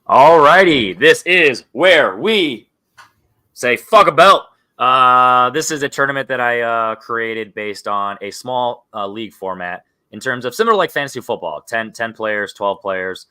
Alrighty, this is where we say fuck a belt. This is a tournament that I created based on a small league format in terms of similar like fantasy football 10 players, 12 players,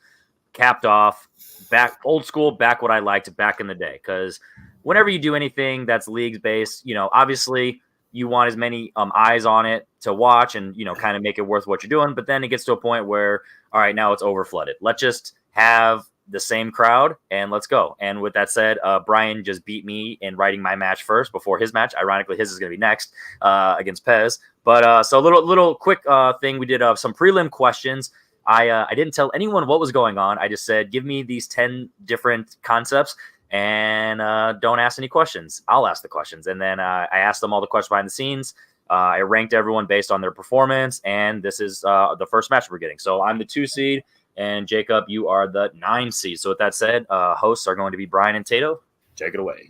capped off, back old school, back what I liked back in the day. Because whenever you do anything that's leagues based, obviously you want as many eyes on it to watch and, kind of make it worth what you're doing. But then it gets to a point where, all right, now it's over flooded. Let's just have the same crowd and let's go. And with that said, Brian just beat me in writing my match first before his match. Ironically, his is going to be next against Pez. But so little quick thing. We did some prelim questions. I didn't tell anyone what was going on. I just said, give me these 10 different concepts and don't ask any questions. I'll ask the questions. And then I asked them all the questions behind the scenes. I ranked everyone based on their performance. And this is the first match we're getting. So I'm the 2 seed. And Jacob, you are the 9 seed. So with that said, hosts are going to be Brian and Tato. Take it away.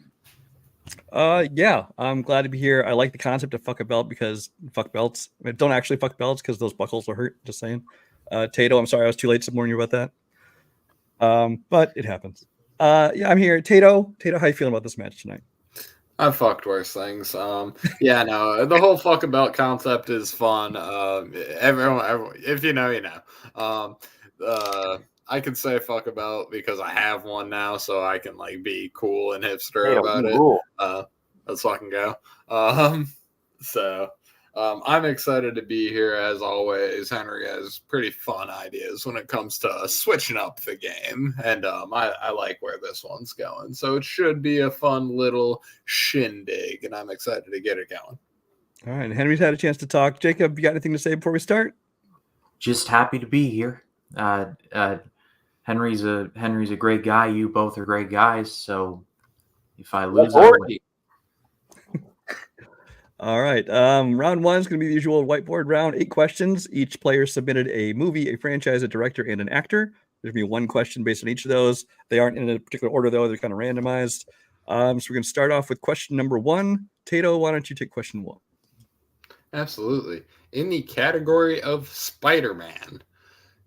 Yeah, I'm glad to be here. I like the concept of fuck a belt because fuck belts. Don't actually fuck belts because those buckles will hurt. Just saying. Tato, I'm sorry I was too late to warn you about that. But it happens. Yeah, I'm here. Tato, how you feeling about this match tonight? I've fucked worse things. Yeah, no, the whole fuck a belt concept is fun. Everyone, if you know, you know. I can say fuck about because I have one now, so I can like be cool and hipster about it. Let's fucking go. I'm excited to be here as always. Henry has pretty fun ideas when it comes to switching up the game, and I like where this one's going. So it should be a fun little shindig, and I'm excited to get it going. All right, Henry's had a chance to talk. Jacob, you got anything to say before we start? Just happy to be here. Henry's a great guy. You both are great guys. So if I lose, all right. Round 1 is going to be the usual whiteboard round. 8 questions. Each player submitted a movie, a franchise, a director, and an actor. There's going to be one question based on each of those. They aren't in a particular order, though. They're kind of randomized. So we're going to start off with question number 1. Tato, why don't you take question 1? Absolutely. In the category of Spider-Man,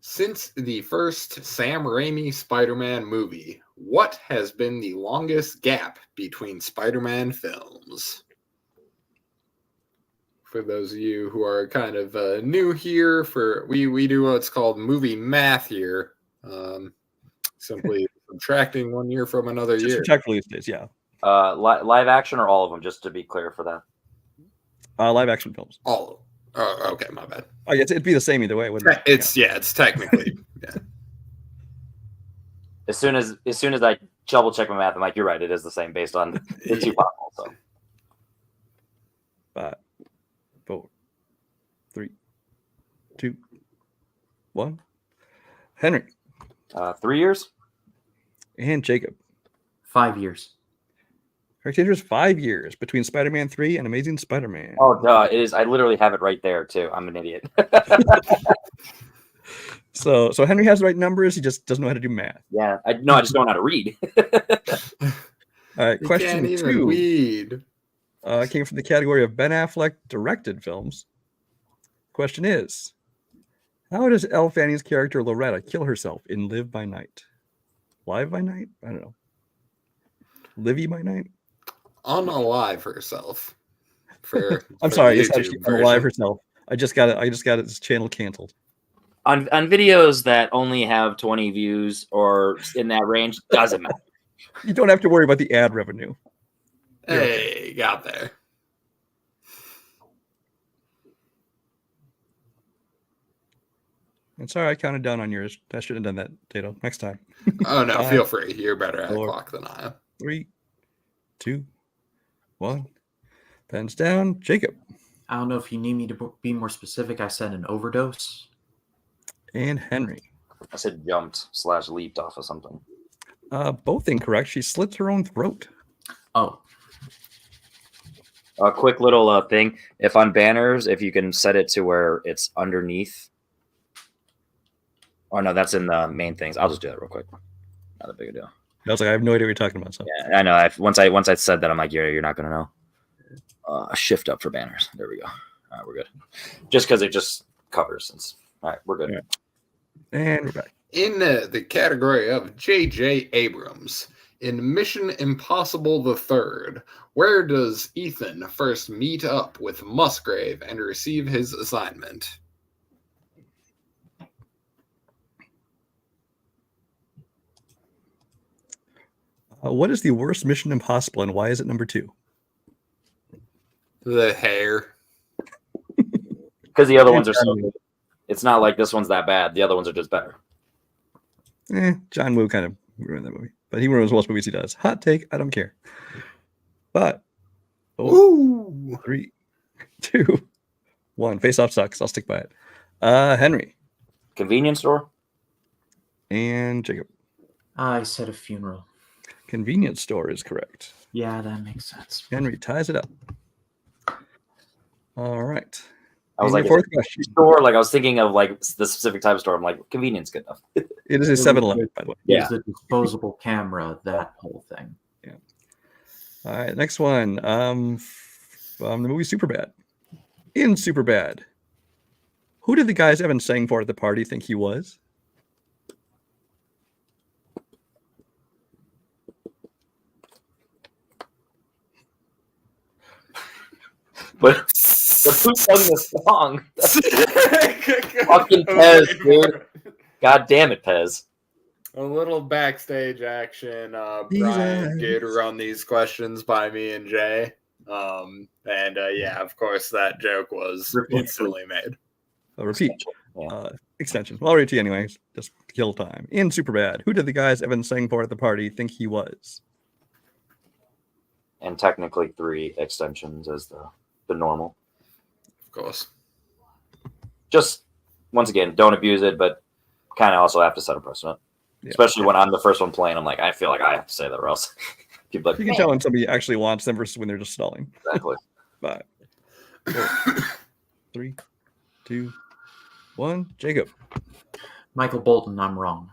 since the first Sam Raimi Spider-Man movie, what has been the longest gap between Spider-Man films? For those of you who are kind of new here, we do what's called movie math here. Simply subtracting 1 year from another year. Subtract release days, yeah. Live action or all of them, just to be clear for that? Live action films. All of them. Oh, okay, my bad. I guess it'd be the same either way, wouldn't it? It's technically. Yeah. As soon as I double check my math, I'm like, you're right, it is the same based on the 2 possible. So 5, 4, 3, 2, 1. Henry. 3 years. And Jacob. 5 years. Correct answer is 5 years between Spider-Man 3 and Amazing Spider-Man. Oh, duh. It is. I literally have it right there, too. I'm an idiot. So Henry has the right numbers. He just doesn't know how to do math. Yeah. I just don't know how to read. All right. Question 2. Read. Came from the category of Ben Affleck directed films. Question is, how does Elle Fanning's character Loretta kill herself in Live by Night? Live by Night? I don't know. Livy by Night? Unalive herself. I'm sorry, it's actually unalive herself. I just got its channel canceled. On videos that only have 20 views or in that range, doesn't matter. You don't have to worry about the ad revenue. Hey, got there. I'm sorry I counted down on yours. I shouldn't have done that, Tato. Next time. Oh, no, feel free. You're better at a clock than I am. 3, 2, 1. Pens down. Jacob. I don't know if you need me to be more specific. I said an overdose. And Henry. I said jumped/leaped off of something. Both incorrect. She slits her own throat. Oh. A quick little thing. If on banners, if you can set it to where it's underneath. Oh, no, that's in the main things. I'll just do that real quick. Not a big deal. I was like, I have no idea what you're talking about. So. Yeah, I know. Once I said that, I'm like, you're not going to know. Shift up for banners. There we go. All right, we're good. Just because it just covers. All right, we're good. Yeah. And we're back. In the category of J.J. Abrams, in Mission Impossible the Third, where does Ethan first meet up with Musgrave and receive his assignment? What is the worst Mission Impossible, and why is it number 2? The hair. Because the other ones are so good. It's not like this one's that bad. The other ones are just better. John Woo kind of ruined that movie, but he ruins most movies he does. Hot take, I don't care. But 3, 2, 1. Face Off sucks. I'll stick by it. Henry Convenience store? and Jacob. I said a funeral. Convenience store is correct. Yeah, that makes sense. Henry ties it up. All right. I was And like, your fourth question. store? Like, I was thinking of like the specific type of store. I'm like, convenience good enough. It is a 7-Eleven, by the way. Yeah. Use the disposable camera, that whole thing. All right, next one. From the movie Superbad. In Superbad, who did the guys Evan sang for at the party think he was? But who sung the song? Fucking Pez, dude. God damn it, Pez. A little backstage action. These Brian eyes. did run these questions by me and Jay. Yeah, of course, that joke was instantly made. Repeat. Yeah. Extension. Well, I'll read to you anyways. Just to kill time. In Superbad, who did the guys Evan sang for at the party think he was? And technically 3 extensions as the normal. Of course. Just, once again, don't abuse it, but kind of also have to set a precedent. Yeah. Especially when I'm the first one playing. I'm like, I feel like I have to say that or else people are You like, can tell when somebody actually wants them versus when they're just stalling. exactly. 5, 4, 3, 2, 1. Jacob. Michael Bolton, I'm wrong.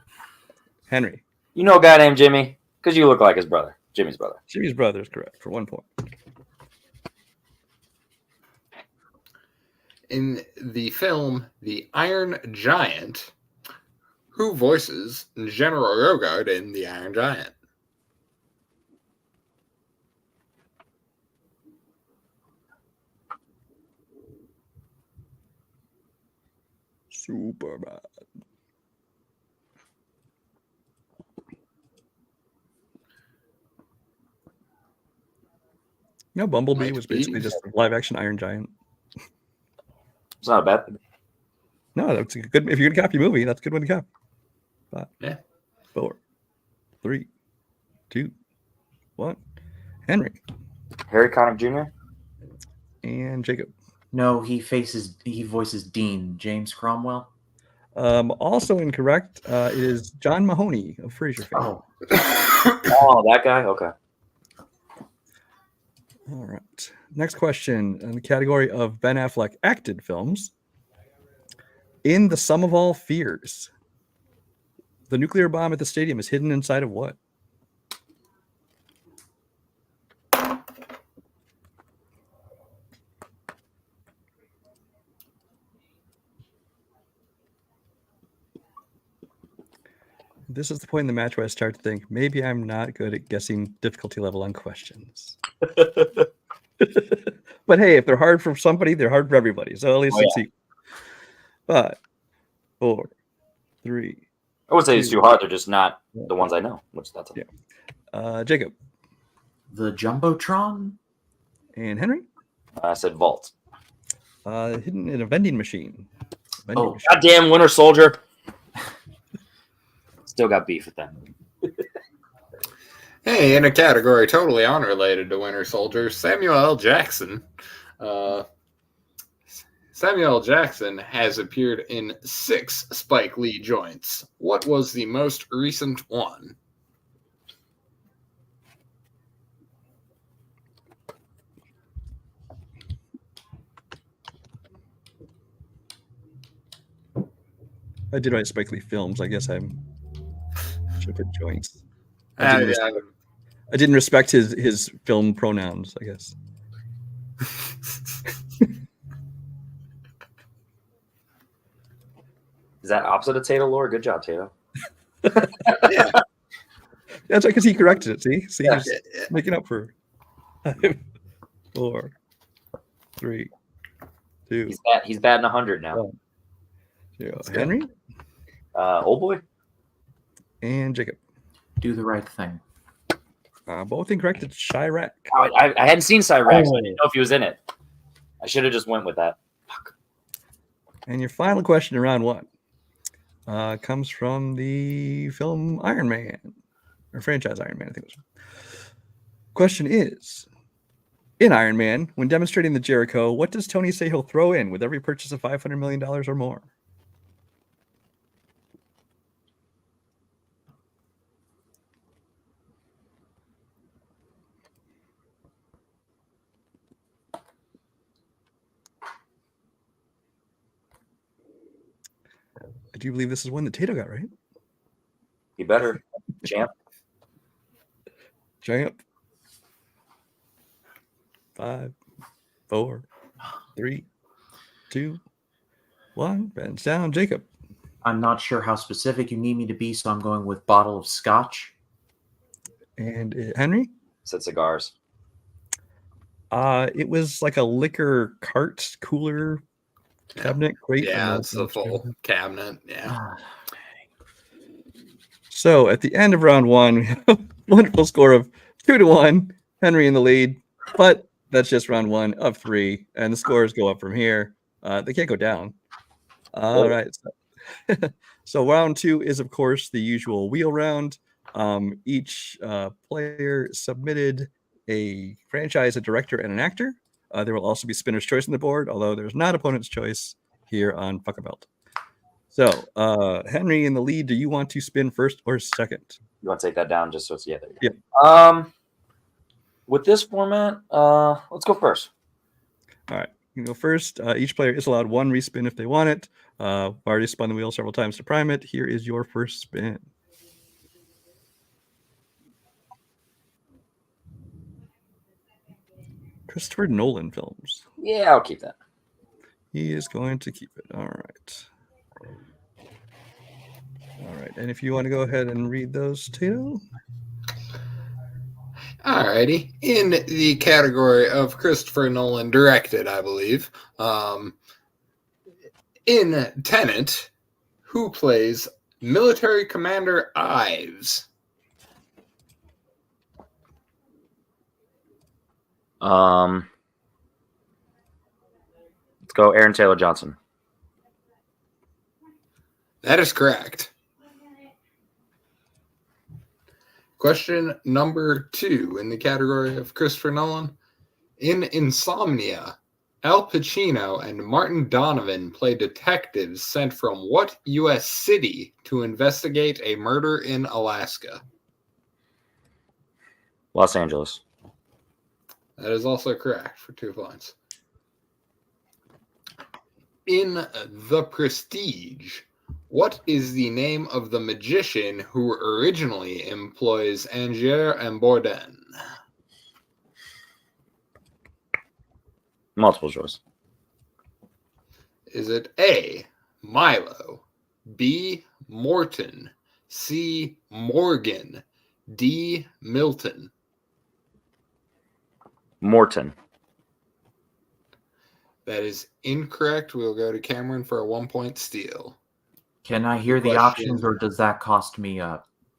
Henry. You know a guy named Jimmy? Because you look like his brother. Jimmy's brother. Jimmy's brother is correct for 1 point. In the film The Iron Giant, who voices General Rogard in The Iron Giant? Superbad. You know, Bumblebee Might was be. basically just a live-action Iron Giant. It's not a bad thing. No, that's a good. If you're gonna copy a movie, that's a good one to copy. 5, Yeah. 4, 3, 2, 1. Henry Harry Connick Jr.? and Jacob. No, he voices Dean, James Cromwell. Also incorrect. It is John Mahoney of Frasier fame. Oh, Oh, that guy? Okay. All right. Next question in the category of Ben Affleck acted films. In The Sum of All Fears, the nuclear bomb at the stadium is hidden inside of what? This is the point in the match where I start to think maybe I'm not good at guessing difficulty level on questions. But hey, if they're hard for somebody, they're hard for everybody. So at least Oh, yeah. it's equal. 5, 4, 3. I would say it's too hard. They're just not the ones I know, which that's okay. Jacob the Jumbotron? and Henry. I said vault. Hidden in a vending machine. Oh. Machine. Goddamn Winter Soldier. Still got beef with that movie. Hey, in a category totally unrelated to Winter Soldier, Samuel L. Jackson. Samuel L. Jackson has appeared in 6 Spike Lee joints. What was the most recent one? I did write Spike Lee films. I guess I should put joints. Yeah, I didn't respect his film pronouns, I guess. Is that opposite of Tato Lore? Good job, Tato. Yeah. That's right, because he corrected it. See, Yeah. he's making up for 5, 4, 3, 2, He's batting 100 now. 1. 0. go. Henry Old boy. and Jacob. Do the right thing. Both incorrect. It's Chirac. Oh, I hadn't seen Cyrax. So I didn't know if he was in it. I should have just went with that. Fuck. And your final question in round 1 comes from the film Iron Man, or franchise Iron Man, I think it was. Question is, in Iron Man, when demonstrating the Jericho, what does Tony say he'll throw in with every purchase of $500 million or more? I do believe this is one that Tato got right. You better, champ. Champ. 5, 4, 3, 2, 1. Ben's down. Jacob. I'm not sure how specific you need me to be, so I'm going with bottle of scotch. And Henry? Said cigars. It was like a liquor cart cooler cabinet. Great. Yeah, it's the full cabinet. Yeah. So at the end of round 1, we have a wonderful score of 2-1. Henry in the lead, but that's just round 1 of 3, and the scores go up from here. They can't go down. All right. So round 2 is, of course, the usual wheel round. Each player submitted a franchise, a director, and an actor. There will also be spinner's choice on the board, although there's not opponent's choice here on Fuck a Belt. So, Henry in the lead, do you want to spin first or second? You want to take that down just so it's there you go. Yeah. With this format, let's go first. All right. You can go first. Each player is allowed 1 respin if they want it. I've already spun the wheel several times to prime it. Here is your first spin. Christopher Nolan films. Yeah, I'll keep that. He is going to keep it. All right. All right. And if you want to go ahead and read those, Tato. Alrighty. In the category of Christopher Nolan directed, I believe, in Tenet, who plays Military Commander Ives? Let's go Aaron Taylor Johnson. That is correct. Question number 2 in the category of Christopher Nolan. In Insomnia, Al Pacino and Martin Donovan play detectives sent from what U.S. city to investigate a murder in Alaska? Los Angeles. That is also correct for 2 points. In The Prestige, what is the name of the magician who originally employs Angier and Bourdain? Multiple choice. Is it A, Milo, B, Morton, C, Morgan, D, Milton? Morton. That is incorrect. We'll go to Cameron for a 1-point steal. Can I hear the Question. options, or does that cost me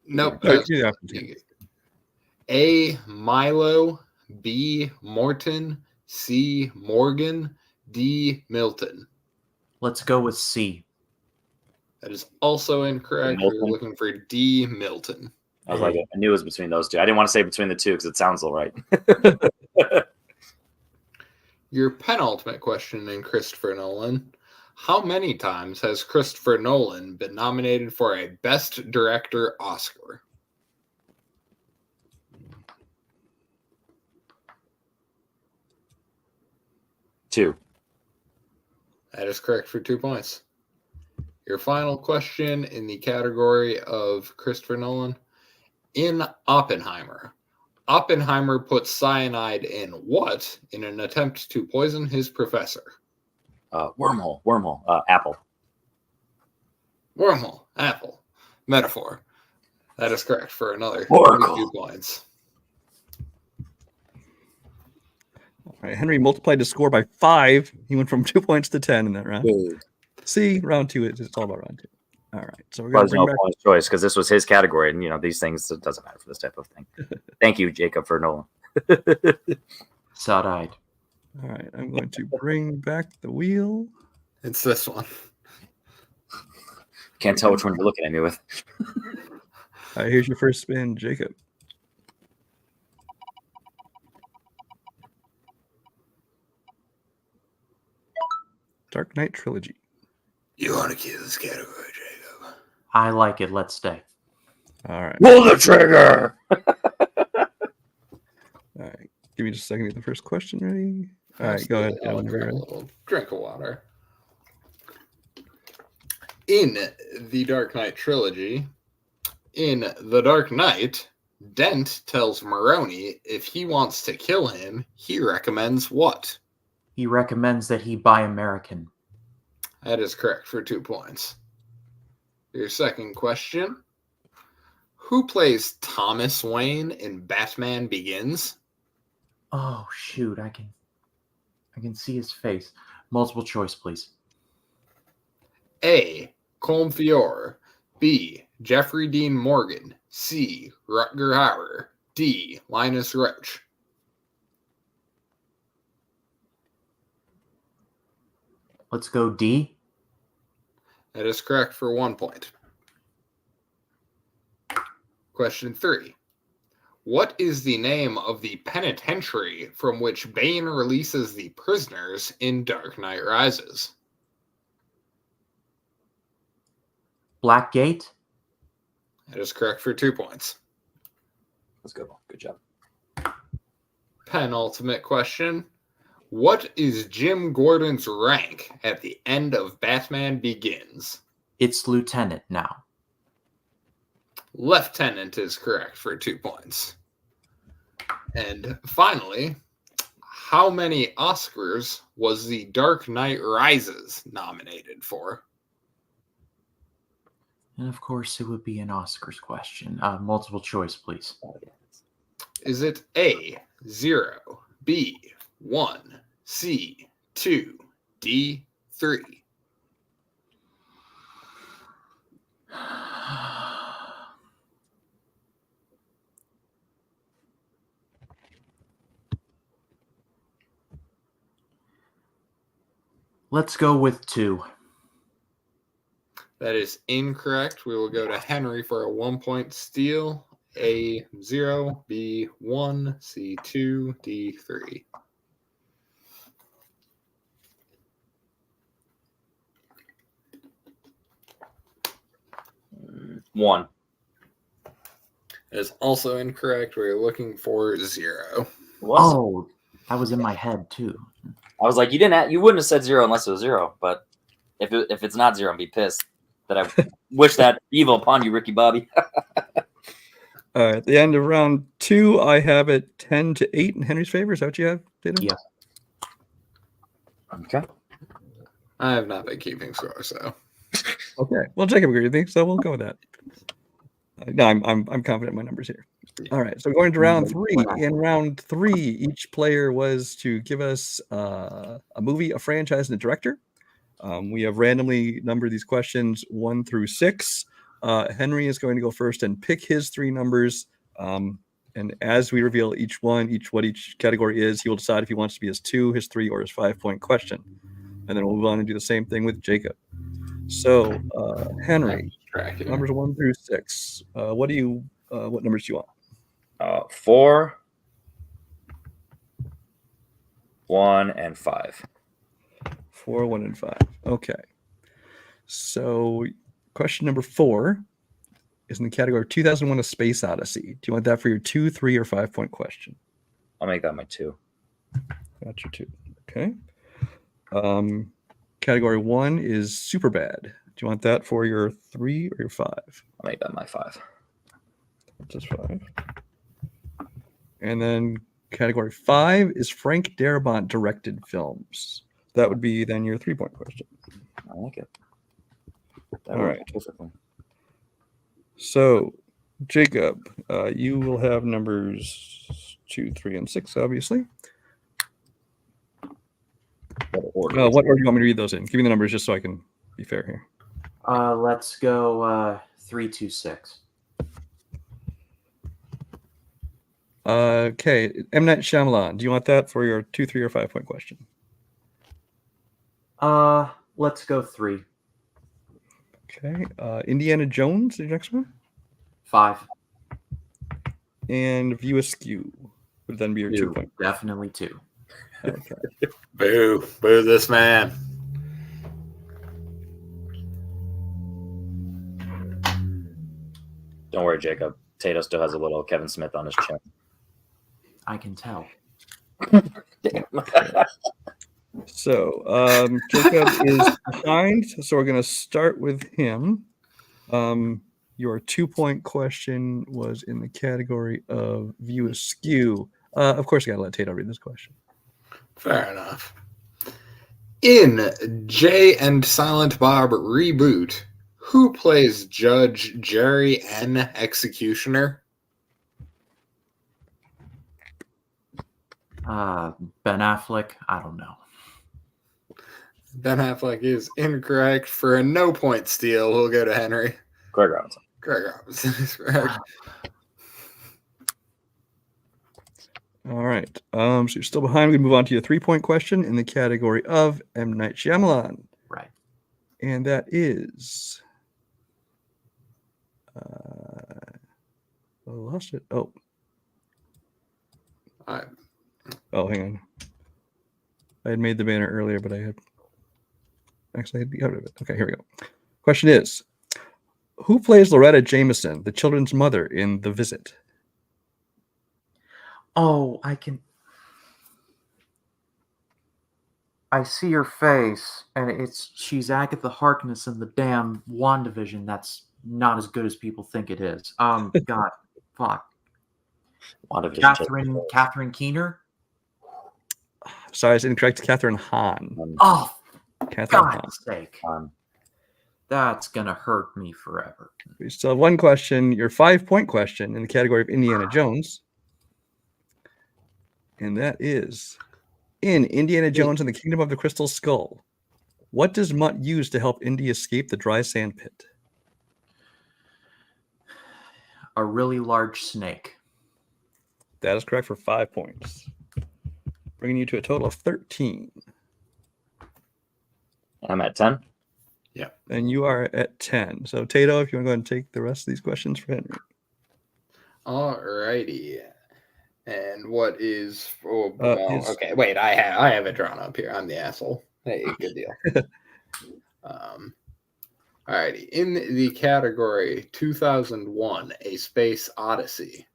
Nope. Yeah. A, Milo, B, Morton, C, Morgan, D, Milton. Let's go with C. That is also incorrect. We were Milton? looking for D, Milton. I was like, I knew it was between those two. I didn't want to say between the two because it sounds all right. Your penultimate question in Christopher Nolan. How many times has Christopher Nolan been nominated for a Best Director Oscar? Two. That is correct for 2 points. Your final question in the category of Christopher Nolan. In Oppenheimer, Oppenheimer put cyanide in what in an attempt to poison his professor? Wormhole. Apple. Wormhole, apple, metaphor. That is correct for another Oracle. 32 points. All right, Henry multiplied his score by 5. He went from 2 points to 10 in that round. Big. See, round 2 it's all about round 2. All right, so we're gonna Was bring no back. points choice because this was his category, and these things, it doesn't matter for this type of thing. Thank you, Jacob, for Nolan. Side-eyed. All right, I'm going to bring back the wheel. It's this one. Can't tell which one you're looking at me with. All right, here's your first spin, Jacob. Dark Knight Trilogy. You want to keep this category, Jacob? I like it. Let's stay. All right. Pull the trigger. All right. Give me just a second to get the first question ready. All right, go ahead. Yeah, I'll whenever grab you're a ready. little drink of water. In the Dark Knight trilogy, in The Dark Knight, Dent tells Maroni if he wants to kill him, he recommends what? He recommends that he buy American. That is correct for 2 points. Your second question. Who plays Thomas Wayne in Batman Begins? Oh shoot! I can see his face. Multiple choice, please. A. Colm Feore. B. Jeffrey Dean Morgan. C. Rutger Hauer. D. Linus Roach. Let's go D. That is correct for 1 point. Question 3. What is the name of the penitentiary from which Bane releases the prisoners in Dark Knight Rises? Blackgate. That is correct for 2 points. That's good. Good job. Penultimate question. What is Jim Gordon's rank at the end of Batman Begins? It's lieutenant now. Lieutenant is correct for 2 points. And finally, how many Oscars was The Dark Knight Rises nominated for? And of course, it would be an Oscars question. Multiple choice, please. Is it A, 0, B, 1, C, 2, D, 3? Let's go with 2. That is incorrect. We will go to Henry for a 1 point steal. A, 0, B, 1, C, 2, D, 3. One. That is also incorrect. We're looking for 0. Was Oh, that was in my head too. I was like, you wouldn't have said 0 unless it was 0. But if it's not 0, I'd be pissed that I wish that evil upon you, Ricky Bobby. All right, at the end of round 2, I have it 10-8 in Henry's favor. Is that what you have, Tatum? Yeah. Okay. I have not been keeping score, so. Okay. Well, Jacob agreed with me, so we'll go with that. No, I'm confident in my numbers here. All right, so going to round 3. In round 3, each player was to give us a movie, a franchise, and a director. We have randomly numbered these questions 1 through 6. Henry is going to go first and pick his 3 numbers. And as we reveal what each category is, he will decide if he wants to be his 2, his 3, or his 5-point question. And then we'll move on and do the same thing with Jacob. So, Henry, numbers 1 through 6. What numbers do you want? 4, 1, and 5. 4, 1, and 5. Okay. So, question number 4 is in the category of 2001: A Space Odyssey. Do you want that for your 2, 3, or 5-point question? I'll make that my 2. That's your 2. Okay. Category 1 is Superbad. Do you want that for your 3 or your 5? I'll make that my 5. Just 5. And then category 5 is Frank Darabont directed films. That would be then your 3-point question. I like it. All right. Perfectly. So Jacob, you will have numbers 2, 3, and 6, obviously. What order? What order do you want me to read those in? Give me the numbers just so I can be fair here. Let's go 3, 2, 6. Okay, M. Night Shyamalan, do you want that for your 2, 3, or 5 point question? Let's go 3. Okay, Indiana Jones, the next one, 5. and View Askew would then be your 2 2. point. Definitely 2. Okay. Boo. Boo this man. Don't worry, Jacob. Tato still has a little Kevin Smith on his chin. I can tell. So Jacob is behind, so we're going to start with him. Your 2 point question was in the category of View Askew. Of course, you got to let Tato read this question. Fair enough. In Jay and Silent Bob reboot, who plays Judge Jerry N. Executioner? Ben Affleck. I don't know. Ben Affleck is incorrect. For a no point steal, we'll go to Henry. Greg Robinson. Greg Robinson is correct. All right. So you're still behind. We move on to your 3 point question in the category of M. Night Shyamalan. Right. And that is. I lost it. Oh. Oh, hang on. I had made the banner earlier, but I had be out of it. Okay, here we go. Question is, who plays Loretta Jameson, the children's mother in The Visit? Oh, I see her face, and she's Agatha Harkness in the damn WandaVision. That's not as good as people think it is. God, fuck. WandaVision. Catherine Keener. Sorry, it's incorrect. Catherine Hahn. Oh, Catherine Hahn. God's sake. That's gonna hurt me forever. We still have one question, your 5 point question in the category of Indiana Jones. And that is, in Indiana Jones and the Kingdom of the Crystal Skull, what does Mutt use to help Indy escape the dry sand pit? A really large snake. That is correct for 5 points, bringing you to a total of 13. I'm at 10. Yeah. And you are at 10. So, Tato, if you want to go ahead and take the rest of these questions for Henry. All righty. And what is? Okay, wait. I have it drawn up here. I'm the asshole. Hey, good deal. All righty. In the category 2001: A Space Odyssey.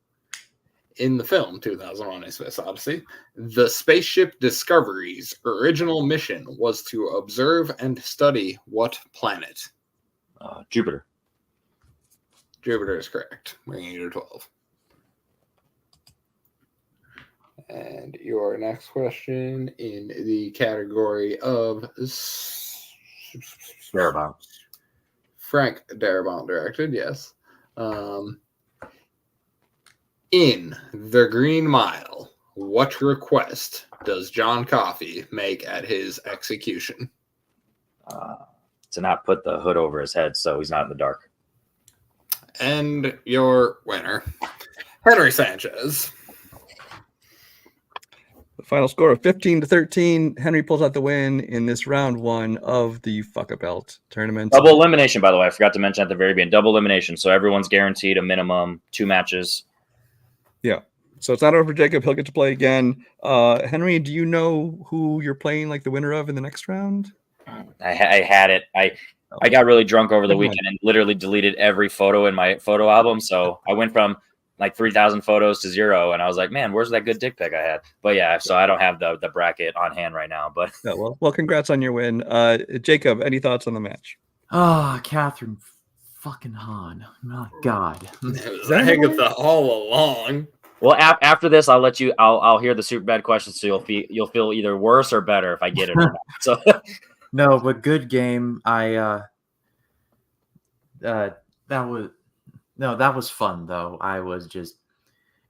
In the film 2001: A Space Odyssey, the spaceship Discovery's original mission was to observe and study what planet? Jupiter. Jupiter is correct, bringing you to 12. And your next question in the category of Darabont. Frank Darabont directed, yes. In The Green Mile, what request does John Coffey make at his execution? To not put the hood over his head so he's not in the dark. And your winner, Henry Sanchez. The final score of 15-13. Henry pulls out the win in this round 1 of the Fuck a Belt tournament. Double elimination, by the way. I forgot to mention at the very beginning. Double elimination. So everyone's guaranteed a minimum 2 matches. Yeah. So it's not over for Jacob. He'll get to play again. Henry, do you know who you're playing like the winner of in the next round? I had it. I got really drunk over the weekend and literally deleted every photo in my photo album. So I went from like 3,000 photos to 0. And I was like, man, where's that good dick pic I had? But yeah, so I don't have the bracket on hand right now. But yeah, well, congrats on your win. Jacob, any thoughts on the match? Catherine fucking Hahn. My God. It was Agatha all along. well, after this, I'll let you. I'll hear the super bad questions, so you'll feel either worse or better if I get it or not. So No, but good game. That No, that was fun though. I was just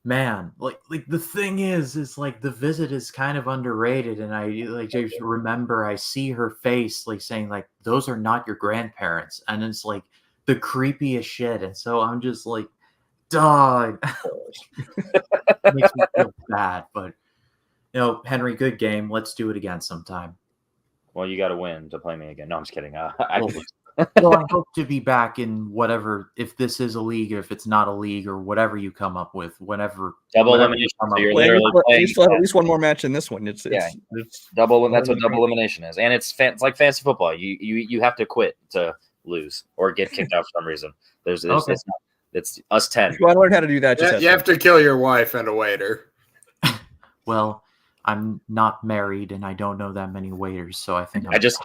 man, like the thing is like the visit is kind of underrated, and I like just remember I see her face like saying like those are not your grandparents, and it's like the creepiest shit, and so I'm just like, dog, it makes me feel bad, but Henry, good game. Let's do it again sometime. Well, you got to win to play me again. No, I'm just kidding. I Well, can lose. well, I hope to be back in whatever, if this is a league or if it's not a league or whatever you come up with, whenever. Double whatever you elimination. come So up you're with. literally You playing. still have at least one more match in this one. It's Double. That's what double elimination is, and it's like fantasy football. You have to quit to lose or get kicked out for some reason. There's Okay. it's us 10. If you want to learn how to do that, just Yeah, you have to kill your wife and a waiter. Well, I'm not married and I don't know that many waiters, so I think I just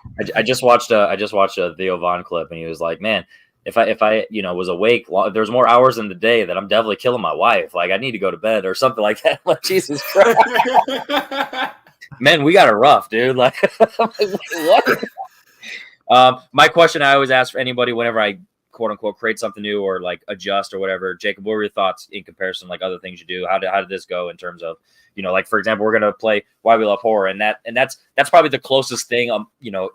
watched a Theo Von clip, and he was like, "Man, if I was awake, there's more hours in the day that I'm definitely killing my wife. Like I need to go to bed or something like that." Like Jesus Christ, man, we got it rough, dude. Like, I'm like, wait, what? My question I always ask for anybody whenever I quote unquote create something new or like adjust or whatever, Jacob, what were your thoughts in comparison, like other things you do? How did this go in terms of, like for example, we're gonna play Why We Love Horror, and that's probably the closest thing,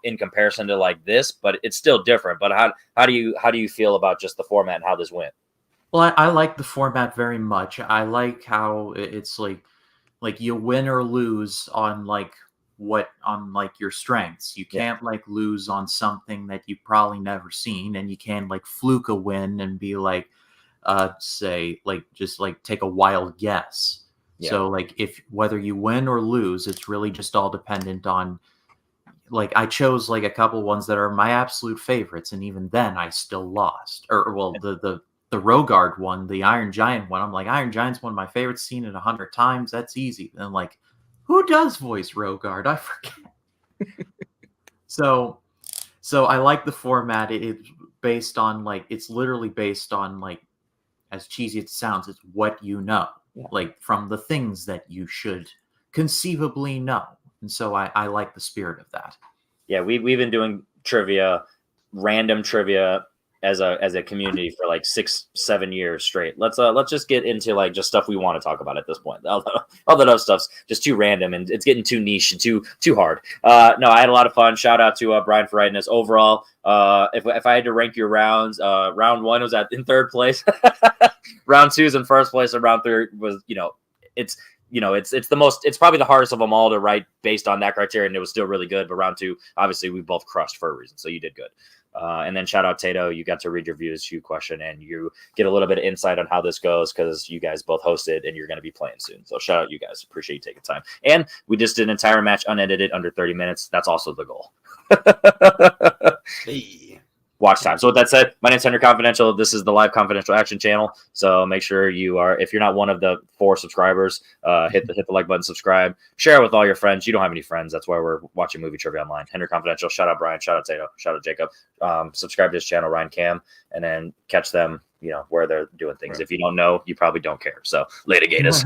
in comparison to like this, but it's still different. But how do you feel about just the format and how this went? Well, I like the format very much. I like how it's like you win or lose on your strengths. You can't like lose on something that you've probably never seen, and you can like fluke a win and be like, say like just like take a wild guess. Yeah. So like if whether you win or lose, it's really just all dependent on like I chose like a couple ones that are my absolute favorites, and even then I still lost. Or well, the Rogard one, the Iron Giant one, I'm like, Iron Giant's one of my favorites, seen it 100 times. That's easy. And like, who does voice Rogard? I forget. So I like the format. It's based on like, it's literally based on like, as cheesy as it sounds, it's what you know, like from the things that you should conceivably know. And so I like the spirit of that. Yeah, we've been doing trivia, random trivia as a community for like 6-7 years straight. Let's just get into like just stuff we want to talk about at this point. All the other stuff's just too random and it's getting too niche and too hard. No, I had a lot of fun. Shout out to Brian for writing this. Overall, if I had to rank your rounds, round 1 was in 3rd place, round 2 is in 1st place, and round 3 was it's the most, it's probably the hardest of them all to write based on that criteria, and it was still really good. But round 2, obviously, we both crushed for a reason, so you did good. And then shout out Tato, you got to read your views, you question, and you get a little bit of insight on how this goes because you guys both hosted and you're going to be playing soon. So shout out you guys, appreciate you taking time. And we just did an entire match unedited under 30 minutes. That's also the goal. Hey. Watch time. So with that said, my name's Henry Confidential. This is the live confidential action channel. So make sure you are, if you're not one of the 4 subscribers, hit the like button, subscribe, share it with all your friends. You don't have any friends. That's why we're watching movie trivia online. Henry Confidential. Shout out Brian. Shout out Tato. Shout out Jacob. Subscribe to his channel, Ryan Cam, and then catch them, where they're doing things. If you don't know, you probably don't care. So later, Gators.